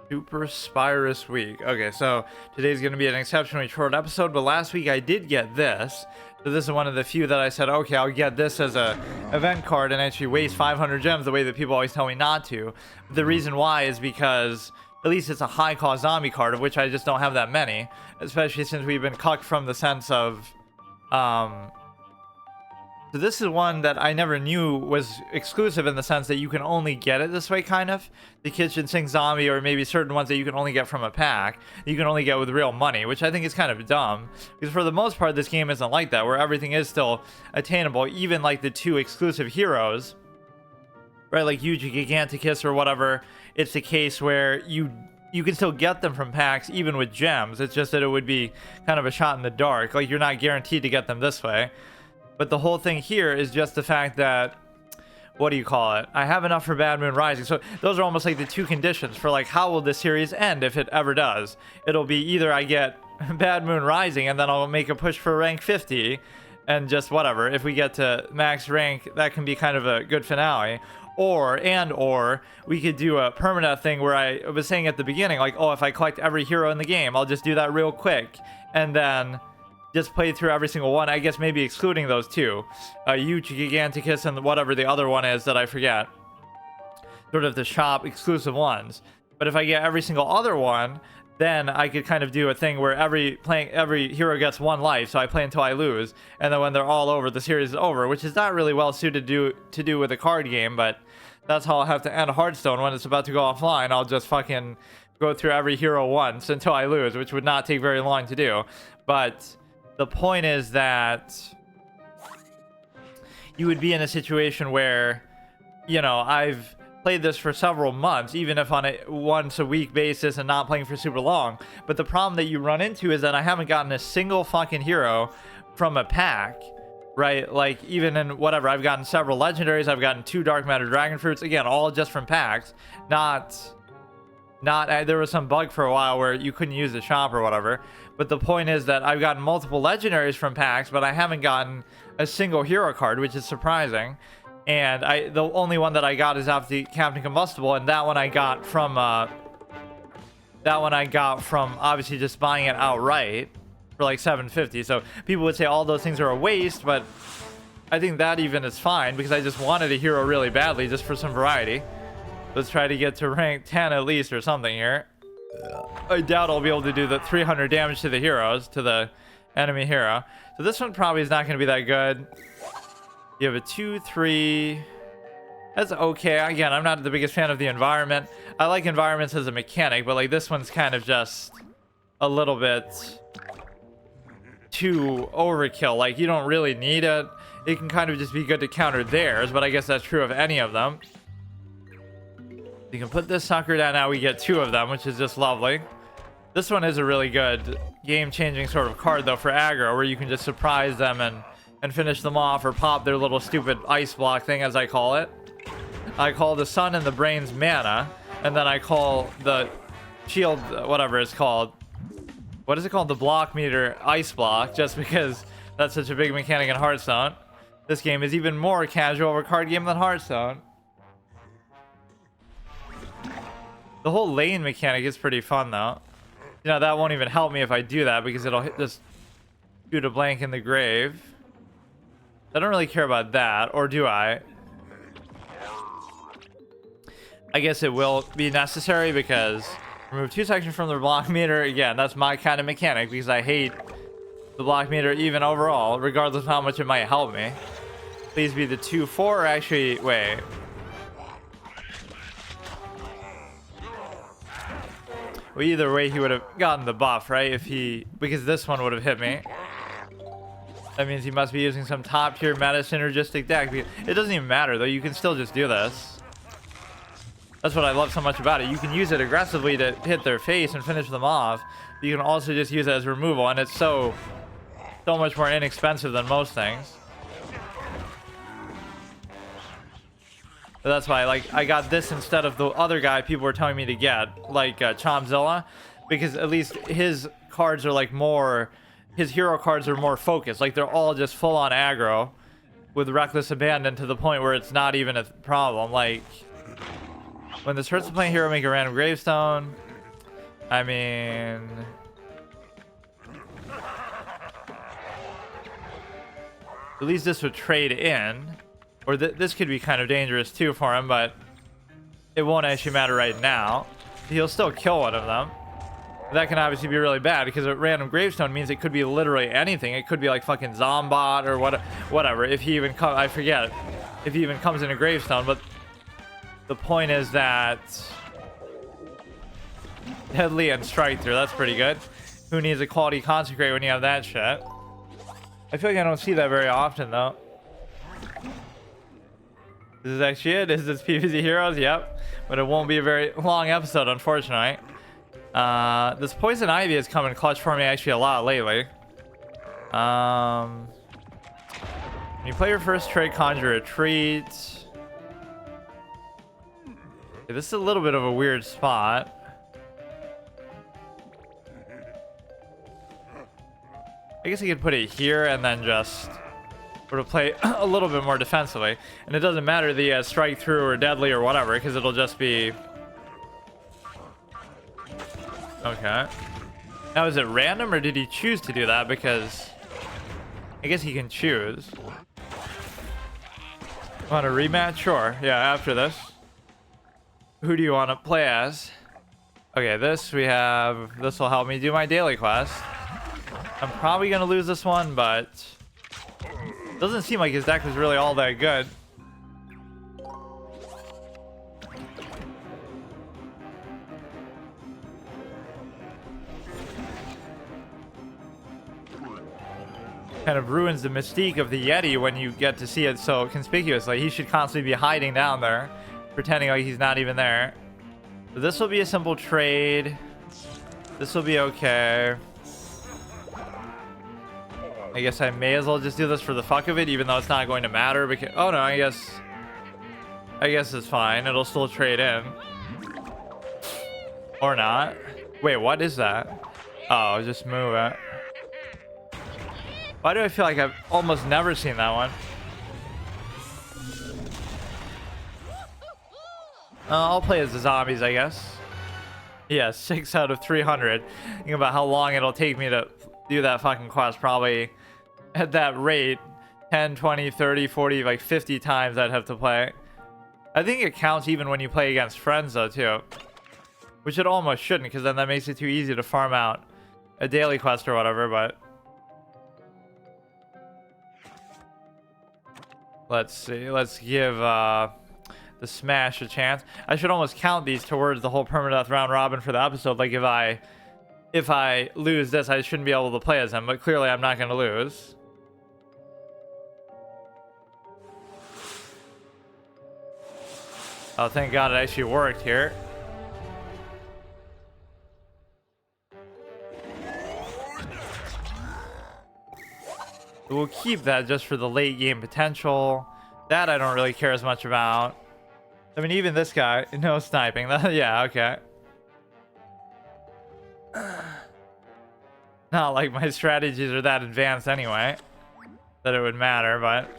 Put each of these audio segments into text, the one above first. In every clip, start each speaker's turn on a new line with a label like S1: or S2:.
S1: Super Spirus week. Okay, so today's going to be an exceptionally short episode, but last week I did get this. So this is one of the few that I said, okay, I'll get this as a event card and actually waste 500 gems the way that people always tell me not to. The reason why is because at least it's a high cost zombie card, of which I just don't have that many, especially since we've been cucked from the sense of so this is one that I never knew was exclusive in the sense that you can only get it this way, kind of. The kitchen sink zombie, or maybe certain ones that you can only get from a pack, you can only get with real money, which I think is kind of dumb. Because for the most part, this game isn't like that, where everything is still attainable, even like the two exclusive heroes, right? Like Huge-Gigantacus or whatever. It's a case where you can still get them from packs, even with gems. It's just that it would be kind of a shot in the dark. Like, you're not guaranteed to get them this way. But the whole thing here is just the fact that, what do you call it? I have enough for Bad Moon Rising. So those are almost like the two conditions for like how will this series end if it ever does. It'll be either I get Bad Moon Rising and then I'll make a push for rank 50 and just whatever. If we get to max rank, that can be kind of a good finale. Or we could do a permanent thing where I was saying at the beginning, like, oh, if I collect every hero in the game, I'll just do that real quick. And then just play through every single one, I guess maybe excluding those two. Huge-Gigantacus and whatever the other one is that I forget. Sort of the shop exclusive ones. But if I get every single other one, then I could kind of do a thing where every hero gets one life, so I play until I lose. And then when they're all over, the series is over, which is not really well suited to do with a card game, but that's how I'll have to end Hearthstone when it's about to go offline. I'll just fucking go through every hero once until I lose, which would not take very long to do. But the point is that you would be in a situation where, you know, I've played this for several months, even if on a once a week basis and not playing for super long. But the problem that you run into is that I haven't gotten a single fucking hero from a pack, right? Like, even in whatever, I've gotten several legendaries, I've gotten 2 dark matter dragon fruits, again, all just from packs. There was some bug for a while where you couldn't use the shop or whatever. But the point is that I've gotten multiple legendaries from packs, but I haven't gotten a single hero card, which is surprising. And the only one that I got is off the Captain Combustible, and that one I got from obviously just buying it outright for like 750. So people would say all those things are a waste, but I think that even is fine because I just wanted a hero really badly just for some variety. Let's try to get to rank 10 at least or something here. I doubt I'll be able to do the 300 damage to the heroes, to the enemy hero. So this one probably is not going to be that good. You have a 2-3. That's okay. Again, I'm not the biggest fan of the environment. I like environments as a mechanic, but like this one's kind of just a little bit too overkill. Like, you don't really need it. It can kind of just be good to counter theirs, but I guess that's true of any of them. You can put this sucker down. Now we get 2 of them, which is just lovely. This one is a really good game-changing sort of card, though, for aggro, where you can just surprise them and finish them off or pop their little stupid ice block thing, as I call it. I call the sun and the brains mana, and then I call the shield, whatever it's called. What is it called? The block meter ice block, just because that's such a big mechanic in Hearthstone. This game is even more casual of a card game than Hearthstone. The whole lane mechanic is pretty fun, though. You know, that won't even help me if I do that, because it'll just shoot a blank in the grave. I don't really care about that, or do I? I guess it will be necessary, because remove 2 sections from the block meter. Again, that's my kind of mechanic, because I hate the block meter even overall, regardless of how much it might help me. Please be the 2-4, or actually, wait. Well, either way, he would have gotten the buff, right? Because this one would have hit me. That means he must be using some top tier meta synergistic deck. It doesn't even matter, though. You can still just do this. That's what I love so much about it. You can use it aggressively to hit their face and finish them off. You can also just use it as removal, and it's so much more inexpensive than most things. But that's why, like, I got this instead of the other guy people were telling me to get, like Chomzilla, because at least his cards are like more, his hero cards are more focused. Like, they're all just full on aggro with reckless abandon to the point where it's not even a problem. Like, when this hurts the playing hero, make a random gravestone. I mean, at least this would trade in, or this could be kind of dangerous too for him, but it won't actually matter right now. He'll still kill one of them. That can obviously be really bad because a random gravestone means it could be literally anything. It could be like fucking Zombot or whatever. If he even I forget if he even comes in a gravestone, but the point is that deadly and strike through. That's pretty good. Who needs a quality consecrate when you have that shit? I feel like I don't see that very often though. This is actually it. Is this PvZ Heroes? Yep. But it won't be a very long episode, unfortunately. This Poison Ivy has come in clutch for me actually a lot lately. When you play your first trait, conjure a treat. Okay, this is a little bit of a weird spot. I guess I could put it here and then just sort of play a little bit more defensively. And it doesn't matter the strike through or deadly or whatever, because it'll just be... Okay. Now, is it random or did he choose to do that? Because I guess he can choose. Want a rematch? Sure. Yeah, after this. Who do you want to play as? Okay, this we have... This will help me do my daily quest. I'm probably going to lose this one, but... Doesn't seem like his deck was really all that good. Kind of ruins the mystique of the Yeti when you get to see it so conspicuously. He should constantly be hiding down there, pretending like he's not even there. So this will be a simple trade. This will be okay. I guess I may as well just do this for the fuck of it, even though it's not going to matter. Because oh no, I guess it's fine. It'll still trade in, or not. Wait, what is that? Oh, just move it. Why do I feel like I've almost never seen that one? I'll play as the zombies, I guess. Yeah, 6 out of 300. Think about how long it'll take me to do that fucking quest. Probably at that rate, 10, 20, 30, 40, like 50 times I'd have to play. I think it counts even when you play against friends, though, too. Which it almost shouldn't, because then that makes it too easy to farm out a daily quest or whatever, but... Let's see. Let's give the Smash a chance. I should almost count these towards the whole permadeath round robin for the episode. Like if I lose this, I shouldn't be able to play as him. But clearly, I'm not going to lose. Oh, thank God it actually worked here. We'll keep that just for the late game potential. That I don't really care as much about. I mean, even this guy, no sniping. Yeah, okay. Not like my strategies are that advanced anyway, that it would matter, but...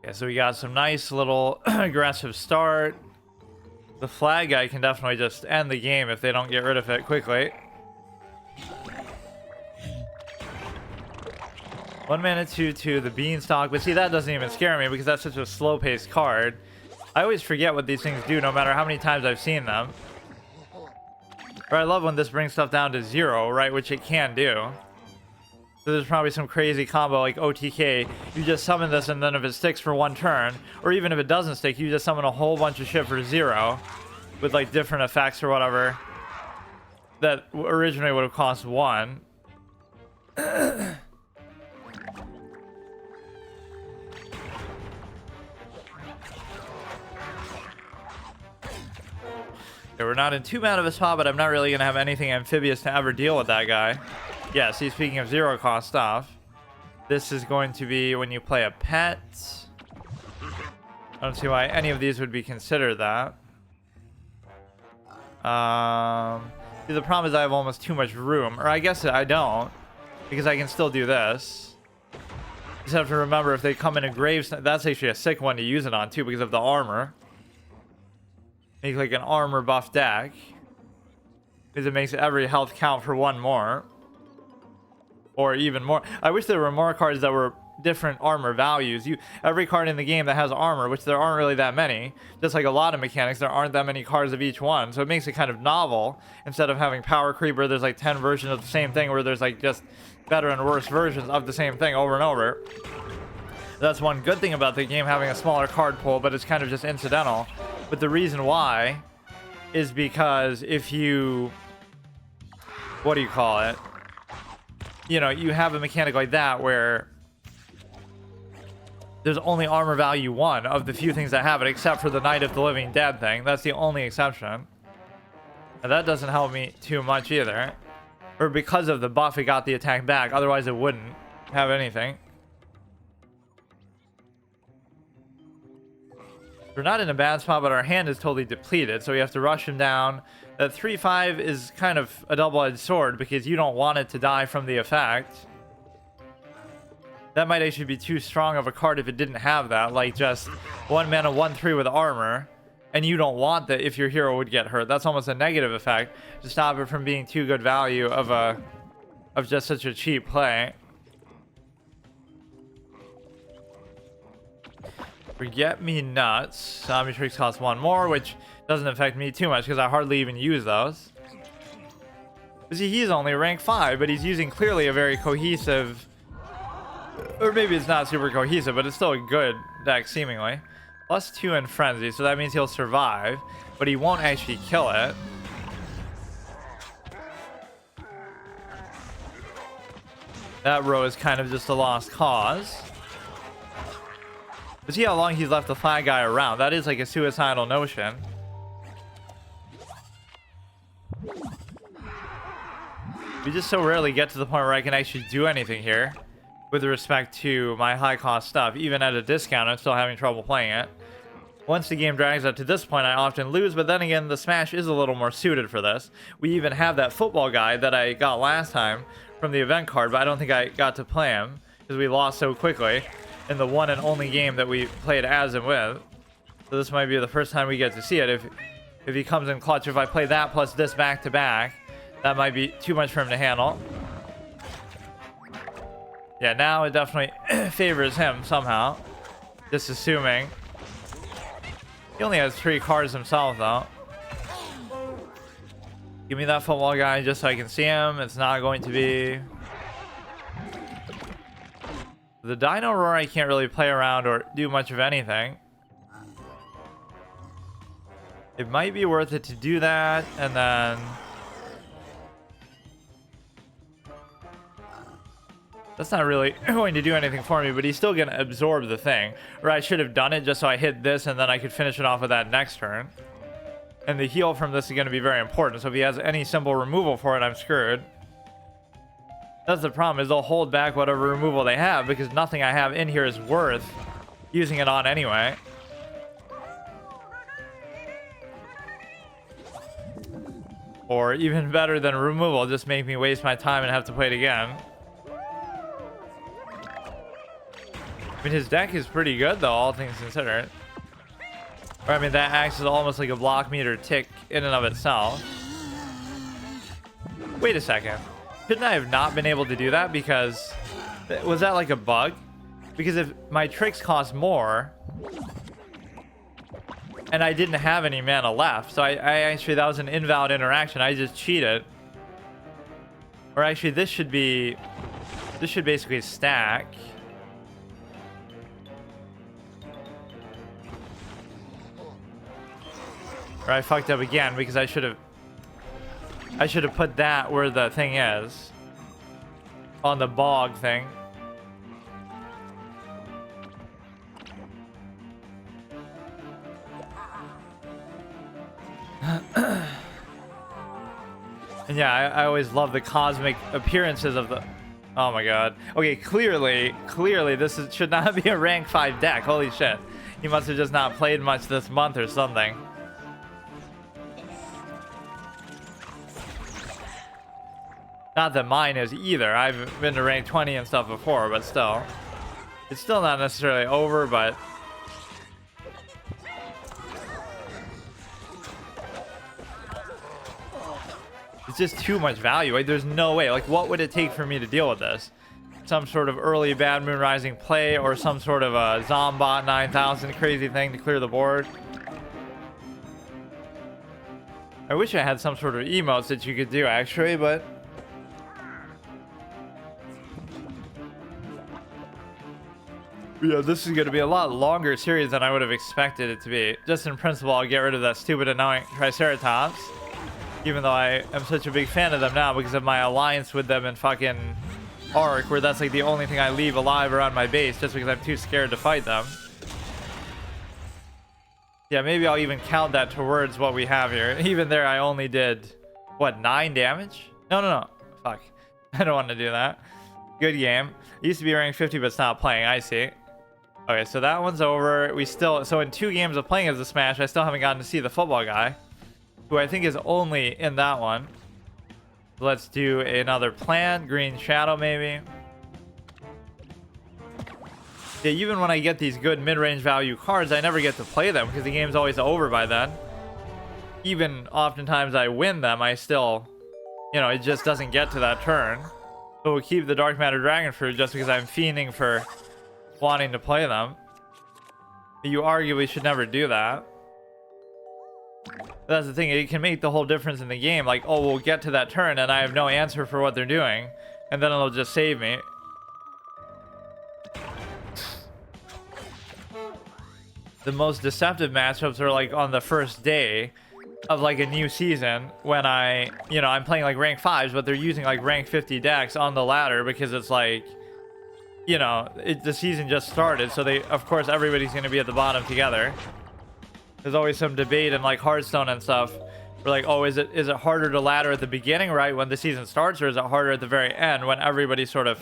S1: Okay, so we got some nice little aggressive start. The flag guy can definitely just end the game if they don't get rid of it quickly. 1 mana 2/2, the Beanstalk, but see, that doesn't even scare me because that's such a slow-paced card. I always forget what these things do no matter how many times I've seen them. But I love when this brings stuff down to 0, right, which it can do. So there's probably some crazy combo like OTK. You just summon this and then if it sticks for 1 turn, or even if it doesn't stick, you just summon a whole bunch of shit for 0 with like different effects or whatever that originally would have cost 1. Okay, we're not in too bad of a spot, but I'm not really going to have anything amphibious to ever deal with that guy. Yeah, see, speaking of 0 cost stuff, this is going to be when you play a pet. I don't see why any of these would be considered that. See, the problem is I have almost too much room. Or I guess I don't, because I can still do this. Just have to remember if they come in a grave, that's actually a sick one to use it on too because of the armor. make like an armor buff deck, because it makes every health count for one more, or even more. I wish there were more cards that were different armor values. Every card in the game that has armor, which there aren't really that many, just like a lot of mechanics, there aren't that many cards of each one, so it makes it kind of novel instead of having power creep where there's like 10 versions of the same thing, where there's like just better and worse versions of the same thing over and over. That's one good thing about the game, having a smaller card pool, but it's kind of just incidental. But the reason why is because if you, what do you call it, you know, you have a mechanic like that where there's only armor value 1 of the few things that have it, except for the Night of the Living Dead thing. That's the only exception. And that doesn't help me too much either. Or because of the buff, it got the attack back. Otherwise, it wouldn't have anything. We're not in a bad spot, but our hand is totally depleted, so we have to rush him down. That 3-5 is kind of a double-edged sword, because you don't want it to die from the effect. That might actually be too strong of a card if it didn't have that, like just 1 mana 1/3 with armor, and you don't want that if your hero would get hurt. That's almost a negative effect to stop it from being too good value of just such a cheap play. Forget me nuts. Zombie tricks cost 1 more, which doesn't affect me too much because I hardly even use those. But see, he's only rank 5, but he's using clearly a very cohesive, or maybe it's not super cohesive, but it's still a good deck seemingly. +2 in Frenzy, so that means he'll survive, but he won't actually kill it. That row is kind of just a lost cause. But see how long he's left the flag guy around. That is like a suicidal notion. We just so rarely get to the point where I can actually do anything here with respect to my high cost stuff. Even at a discount, I'm still having trouble playing it. Once the game drags up to this point, I often lose, but then again, the Smash is a little more suited for this. We even have that football guy that I got last time from the event card, but I don't think I got to play him because we lost so quickly in the one and only game that we played as and with. So this might be the first time we get to see it. If he comes in clutch, if I play that plus this back to back, that might be too much for him to handle. Yeah, now it definitely favors him somehow. Just assuming. He only has 3 cards himself though. Give me that football guy just so I can see him. It's not going to be... The Dino Roar I can't really play around or do much of anything. It might be worth it to do that, and then... That's not really going to do anything for me, but he's still going to absorb the thing. Or I should have done it just so I hit this, and then I could finish it off with that next turn. And the heal from this is going to be very important, so if he has any simple removal for it, I'm screwed. That's the problem, is they'll hold back whatever removal they have, because nothing I have in here is worth using it on anyway. Or even better than removal, just make me waste my time and have to play it again. I mean, his deck is pretty good though, all things considered. Or, I mean, that acts as almost like a block meter tick in and of itself. Wait a second. Shouldn't I have not been able to do that? Because... Was that like a bug? Because if my tricks cost more... And I didn't have any mana left. So I actually... That was an invalid interaction. I just cheated. Or actually, this should be... This should basically stack. Or I fucked up again because I should have put that where the thing is. On the bog thing. And yeah, I always love the cosmic appearances of the... Oh my god. Okay, clearly this should not be a rank 5 deck. Holy shit. He must have just not played much this month or something. Not that mine is either. I've been to rank 20 and stuff before, but still. It's still not necessarily over, but... It's just too much value. Like, there's no way. Like, what would it take for me to deal with this? Some sort of early Bad Moon Rising play, or some sort of a Zombot 9000 crazy thing to clear the board. I wish I had some sort of emotes that you could do, actually, but... yeah, this is going to be a lot longer series than I would have expected it to be. Just in principle, I'll get rid of that stupid annoying Triceratops. Even though I am such a big fan of them now because of my alliance with them in fucking Ark, where that's like the only thing I leave alive around my base just because I'm too scared to fight them. Yeah, maybe I'll even count that towards what we have here. Even there, I only did, what, 9 damage? No. Fuck. I don't want to do that. Good game. It used to be rank 50, but stopped playing. I see. Okay, so that one's over. We still... so in 2 games of playing as a Smash, I still haven't gotten to see the football guy, who I think is only in that one. Let's do another plant. Green Shadow, maybe. Yeah, even when I get these good mid-range value cards, I never get to play them because the game's always over by then. Even oftentimes I win them, I still, you know, it just doesn't get to that turn. So we'll keep the Dark Matter Dragon Fruit just because I'm fiending for wanting to play them. You arguably should never do that. That's the thing, it can make the whole difference in the game. Like, oh, we'll get to that turn and I have no answer for what they're doing, and then it'll just save me. The most deceptive matchups are like on the first day of like a new season when I'm playing like rank 5s, but they're using like rank 50 decks on the ladder because it's like, the season just started, so of course everybody's going to be at the bottom together. There's always some debate in like Hearthstone and stuff. We're like, oh, is it harder to ladder at the beginning, right, when the season starts, or is it harder at the very end when everybody's sort of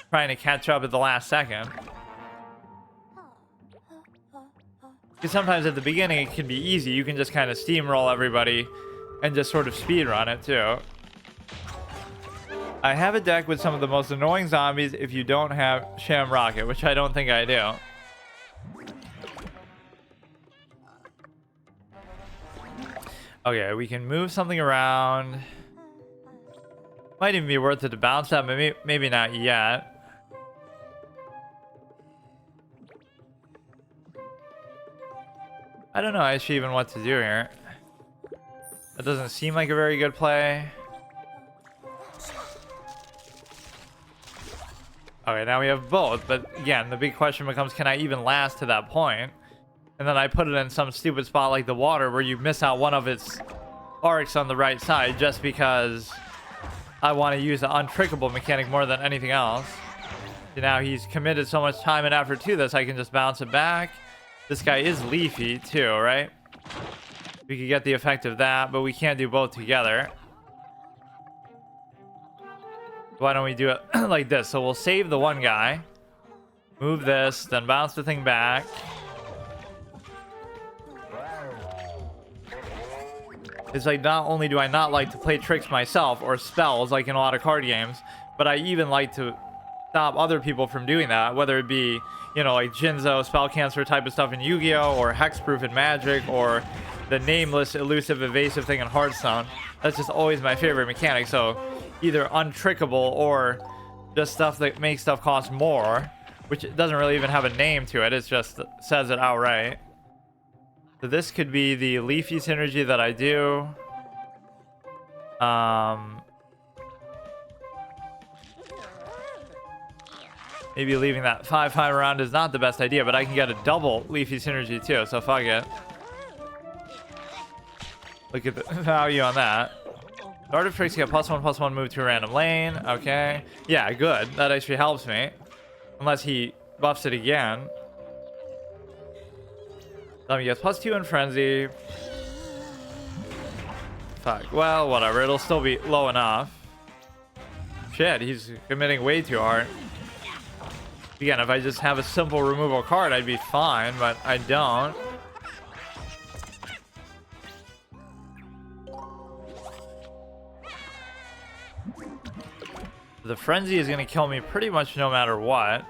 S1: trying to catch up at the last second? Because sometimes at the beginning it can be easy. You can just kind of steamroll everybody and just sort of speed run it too. I have a deck with some of the most annoying zombies if you don't have Sham Rocket, which I don't think I do. Okay, we can move something around. Might even be worth it to bounce that, but maybe not yet. I don't know actually even what to do here. That doesn't seem like a very good play. Okay, now we have both, but again, the big question becomes, can I even last to that point? And then I put it in some stupid spot like the water where you miss out one of its arcs on the right side just because I want to use the untrickable mechanic more than anything else. So now he's committed so much time and effort to this, I can just bounce it back. This guy is leafy too, right? We could get the effect of that, but we can't do both together. Why don't we do it like this? So we'll save the one guy, move this, then bounce the thing back. It's like, not only do I not like to play tricks myself or spells like in a lot of card games, but I even like to stop other people from doing that, whether it be, like Jinzo, spell cancer type of stuff in Yu-Gi-Oh, or hexproof in Magic, or the nameless, elusive, evasive thing in Hearthstone. That's just always my favorite mechanic. So either untrickable or just stuff that makes stuff cost more, which doesn't really even have a name to it. It just says it outright. So this could be the leafy synergy that I do. Maybe leaving that 5/5 around is not the best idea, but I can get a double leafy synergy too, so fuck it. Look at the value on that. Art of Tricks get +1/+1 move to a random lane. Okay. Yeah, good. That actually helps me. Unless he buffs it again. He gets +2 in Frenzy. Fuck. Well, whatever. It'll still be low enough. Shit, he's committing way too hard. Again, if I just have a simple removal card, I'd be fine, but I don't. The Frenzy is going to kill me pretty much no matter what.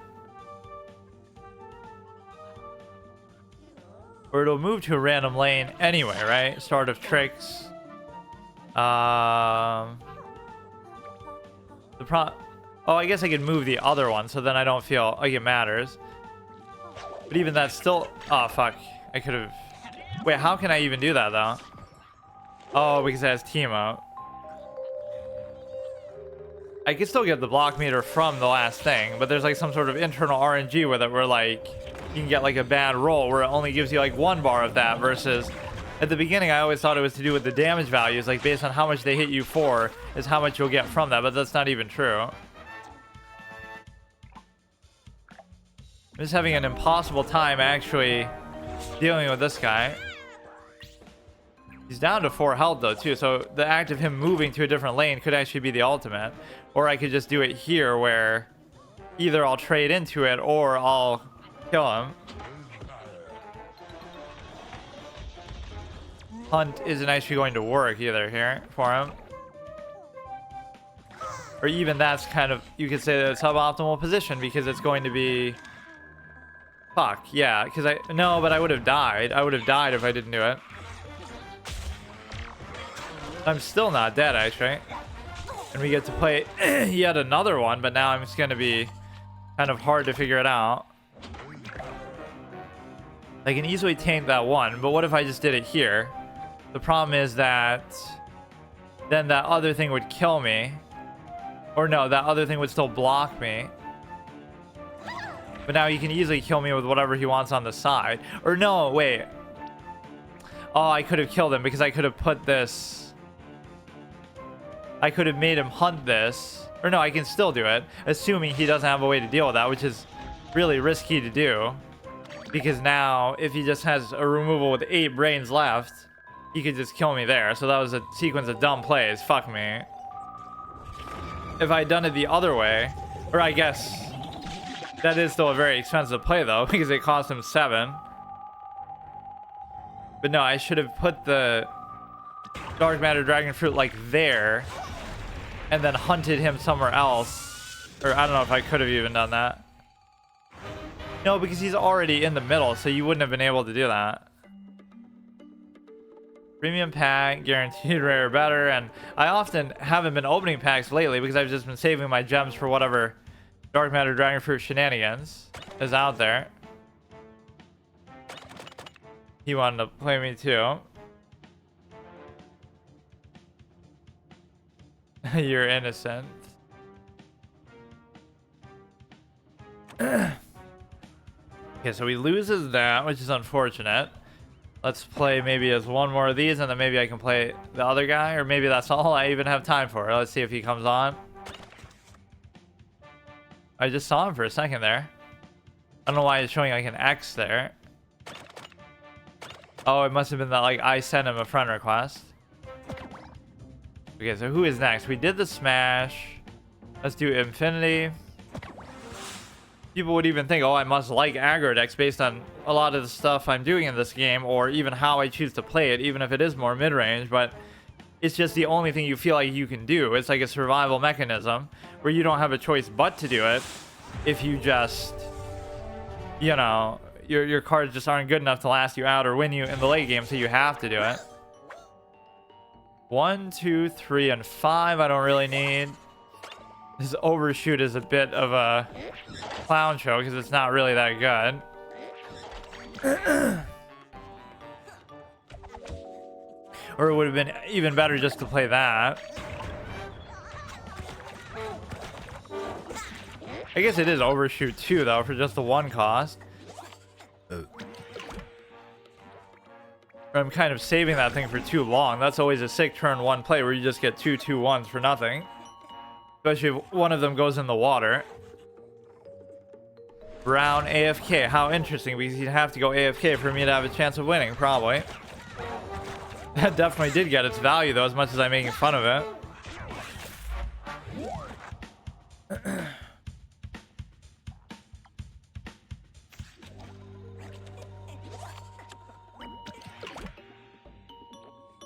S1: Or it'll move to a random lane anyway, right? Start of Tricks. Oh, I guess I could move the other one, so then I don't feel like it matters. But even that's still... Oh, fuck. I could have... Wait, how can I even do that, though? Oh, because it has Teemo. I can still get the block meter from the last thing, but there's like some sort of internal RNG with it where like you can get like a bad roll where it only gives you like 1 bar of that, versus at the beginning I always thought it was to do with the damage values, like based on how much they hit you for is how much you'll get from that, but that's not even true. I'm just having an impossible time actually dealing with this guy. He's down to 4 health though too, so the act of him moving to a different lane could actually be the ultimate. Or I could just do it here where either I'll trade into it or I'll kill him. Hunt isn't actually going to work either here for him. Or even that's kind of, you could say that it's suboptimal position because it's going to be... Fuck, yeah, because no, but I would have died. I would have died if I didn't do it. I'm still not dead, actually. And we get to play yet another one, but now it's going to be kind of hard to figure it out. I can easily tank that one, but what if I just did it here? The problem is that then that other thing would kill me. Or no, that other thing would still block me. But now he can easily kill me with whatever he wants on the side. Or no, wait. Oh, I could have killed him because I could have put this... I could have made him hunt this. Or no, I can still do it, assuming he doesn't have a way to deal with that, which is really risky to do. Because now, if he just has a removal with 8 brains left, he could just kill me there. So that was a sequence of dumb plays. Fuck me. If I had done it the other way, or I guess that is still a very expensive play though, because it cost him 7. But no, I should have put the Dark Matter Dragon Fruit like there, and then hunted him somewhere else. Or I don't know if I could have even done that. No, because he's already in the middle, so you wouldn't have been able to do that. Premium pack, guaranteed rare better, and I often haven't been opening packs lately because I've just been saving my gems for whatever Dark Matter Dragon Fruit shenanigans is out there. He wanted to play me too. You're innocent. Okay, so he loses that, which is unfortunate. Let's play maybe as one more of these, and then maybe I can play the other guy, or maybe that's all I even have time for. Let's see if he comes on. I just saw him for a second there. I don't know why it's showing like an X there. Oh, it must have been that like I sent him a friend request. Okay, so who is next? We did the smash. Let's do infinity. People would even think, oh, I must like aggro decks based on a lot of the stuff I'm doing in this game, or even how I choose to play it, even if it is more mid-range, but it's just the only thing you feel like you can do. It's like a survival mechanism where you don't have a choice but to do it if you just, you know, your cards just aren't good enough to last you out or win you in the late game, so you have to do it. 1, 2, 3, and 5 I don't really need. This overshoot is a bit of a clown show because it's not really that good. Or it would have been even better just to play that. I guess it is overshoot too though for just the 1 cost. I'm kind of saving that thing for too long. That's always a sick turn 1 play where you just get 2 2-1s for nothing. Especially if one of them goes in the water. Brown AFK. How interesting, because he'd have to go AFK for me to have a chance of winning, probably. That definitely did get its value, though, as much as I'm making fun of it.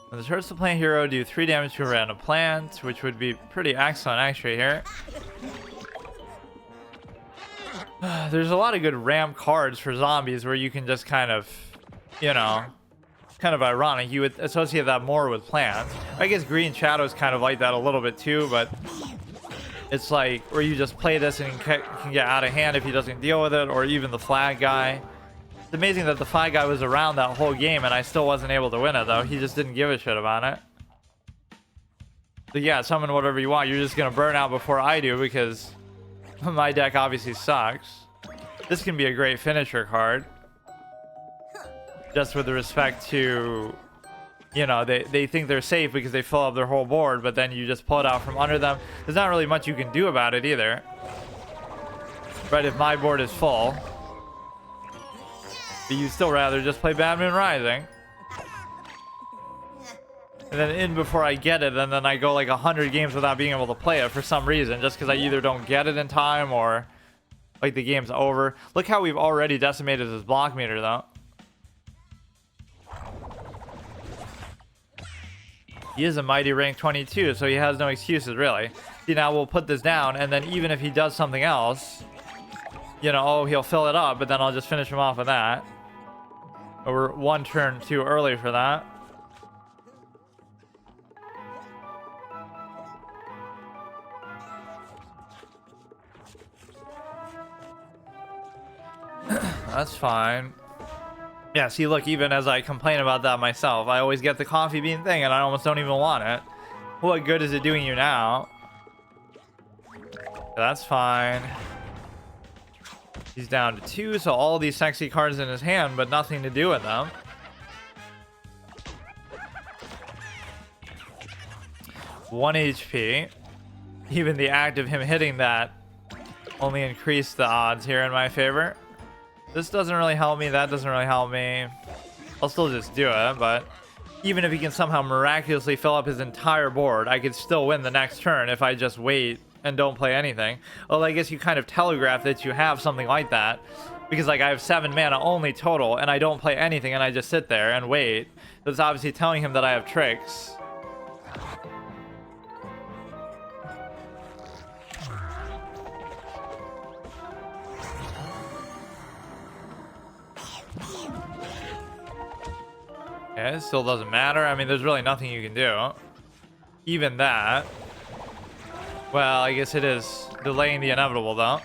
S1: When the turns to plant hero do 3 damage to a random plant, which would be pretty excellent actually here. There's a lot of good ramp cards for zombies where you can just kind of, you know, kind of ironic. You would associate that more with plants. I guess Green Shadow's kind of like that a little bit too, but it's like where you just play this and can get out of hand if he doesn't deal with it, or even the flag guy. It's amazing that the flag guy was around that whole game and I still wasn't able to win it though. He just didn't give a shit about it. So yeah, summon whatever you want. You're just gonna burn out before I do because my deck obviously sucks. This can be a great finisher card. Just with respect to, you know, they think they're safe because they fill up their whole board, but then you just pull it out from under them. There's not really much you can do about it either. Right, if my board is full. But you'd still rather just play Bad Moon Rising. And then in before I get it, and then I go like 100 games without being able to play it for some reason, just because I either don't get it in time or like the game's over. Look how we've already decimated his block meter though. He is a mighty rank 22, so he has no excuses really. See, now we'll put this down, and then even if he does something else, you know, oh, he'll fill it up, but then I'll just finish him off with that. But we're one turn too early for that. That's fine. Yeah, see, look, even as I complain about that myself, I always get the coffee bean thing and I almost don't even want it. What good is it doing you now? That's fine. He's down to 2, so all these sexy cards in his hand, but nothing to do with them. One HP. Even the act of him hitting that only increased the odds here in my favor. This doesn't really help me. That doesn't really help me. I'll still just do it, but even if he can somehow miraculously fill up his entire board, I could still win the next turn if I just wait and don't play anything. Well, I guess you kind of telegraph that you have something like that, because like I have 7 mana only total and I don't play anything and I just sit there and wait. So it's obviously telling him that I have tricks. Okay, it still doesn't matter. I mean, there's really nothing you can do. Even that. Well, I guess it is delaying the inevitable, though.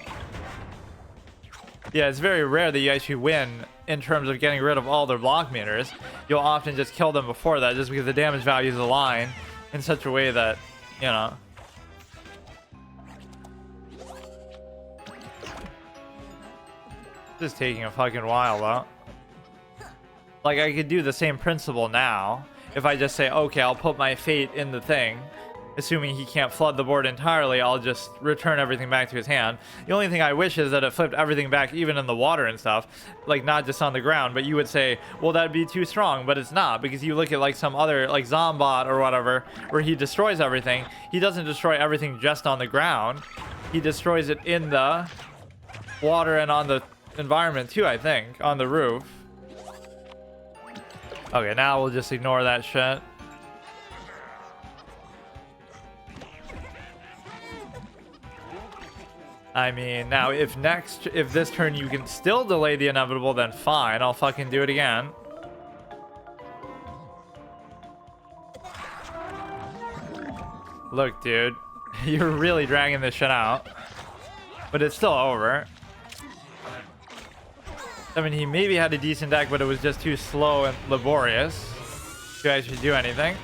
S1: Yeah, it's very rare that you actually win in terms of getting rid of all their block meters. You'll often just kill them before that just because the damage values align in such a way that, you know. This is taking a fucking while, though. Like, I could do the same principle now. If I just say, okay, I'll put my fate in the thing. Assuming he can't flood the board entirely, I'll just return everything back to his hand. The only thing I wish is that it flipped everything back, even in the water and stuff. Like, not just on the ground. But you would say, well, that'd be too strong. But it's not. Because you look at, like, some other, like, Zombot or whatever, where he destroys everything. He doesn't destroy everything just on the ground. He destroys it in the water and on the environment, too, I think. On the roof. Okay, now we'll just ignore that shit. I mean, now if this turn you can still delay the inevitable, then fine, I'll fucking do it again. Look, dude, you're really dragging this shit out. But it's still over. I mean, he maybe had a decent deck, but it was just too slow and laborious to actually do anything.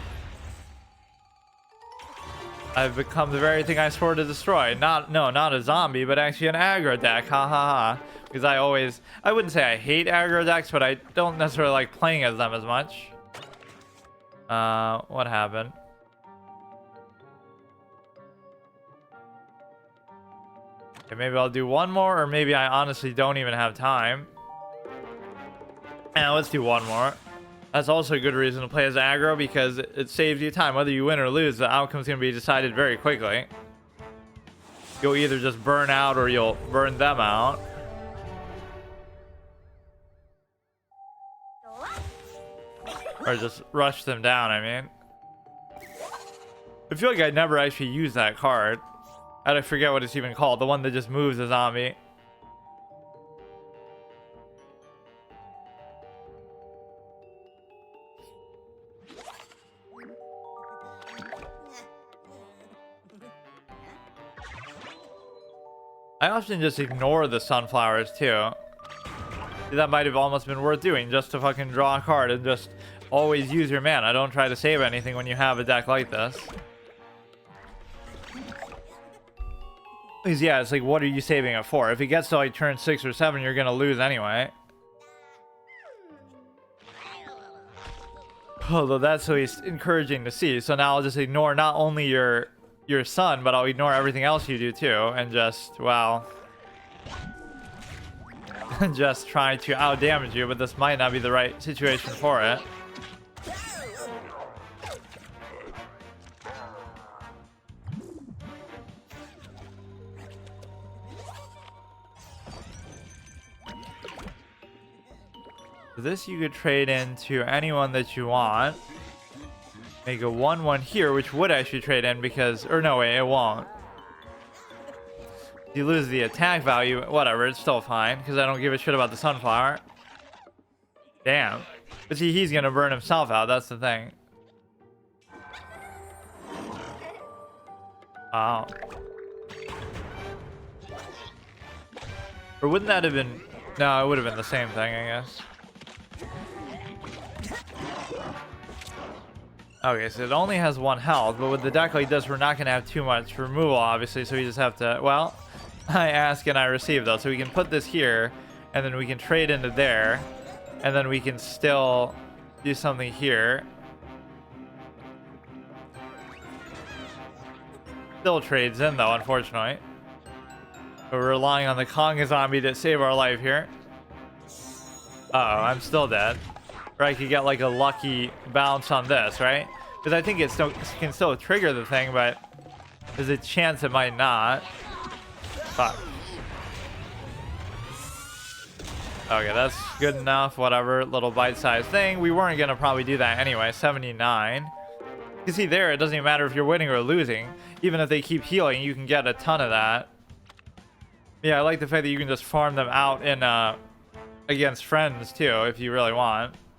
S1: I've become the very thing I swore to destroy. Not a zombie, but actually an aggro deck. Ha ha ha. Because I wouldn't say I hate aggro decks, but I don't necessarily like playing as them as much. What happened? Okay, maybe I'll do one more, or maybe I honestly don't even have time. And let's do one more. That's also a good reason to play as aggro, because it saves you time. Whether you win or lose, the outcome's going to be decided very quickly. You'll either just burn out or you'll burn them out. Or just rush them down, I mean. I feel like I never actually used that card. I forget what it's even called. The one that just moves a zombie. I often just ignore the sunflowers too. That might have almost been worth doing, just to fucking draw a card and just always use your mana. Don't try to save anything when you have a deck like this. Because yeah, it's like, what are you saving it for? If it gets to like turn 6 or 7, you're gonna lose anyway. Although that's at least encouraging to see. So now I'll just ignore not only your son, but I'll ignore everything else you do too, and just, well, just try to out damage you. But this might not be the right situation for it. This you could trade into anyone that you want. Make a 1/1 here, which would actually trade in because, or no way, it won't. You lose the attack value, whatever, it's still fine because I don't give a shit about the sunflower. Damn. But see, he's gonna burn himself out, that's the thing. Wow. Or wouldn't that have been, no, it would have been the same thing, I guess. Okay, so it only has 1 health, but with the deck like this, we're not going to have too much removal, obviously, so we just have to, well, I ask and I receive, though. So we can put this here, and then we can trade into there, and then we can still do something here. Still trades in, though, unfortunately. But we're relying on the Conga zombie to save our life here. Uh-oh, I'm still dead. Or I could get like a lucky bounce on this, right? Because I think it still can still trigger the thing, but there's a chance it might not. Fuck. Okay, that's good enough. Whatever, little bite-sized thing. We weren't gonna probably do that anyway. 79. You can see there, it doesn't even matter if you're winning or losing. Even if they keep healing, you can get a ton of that. Yeah, I like the fact that you can just farm them out in against friends too, if you really want.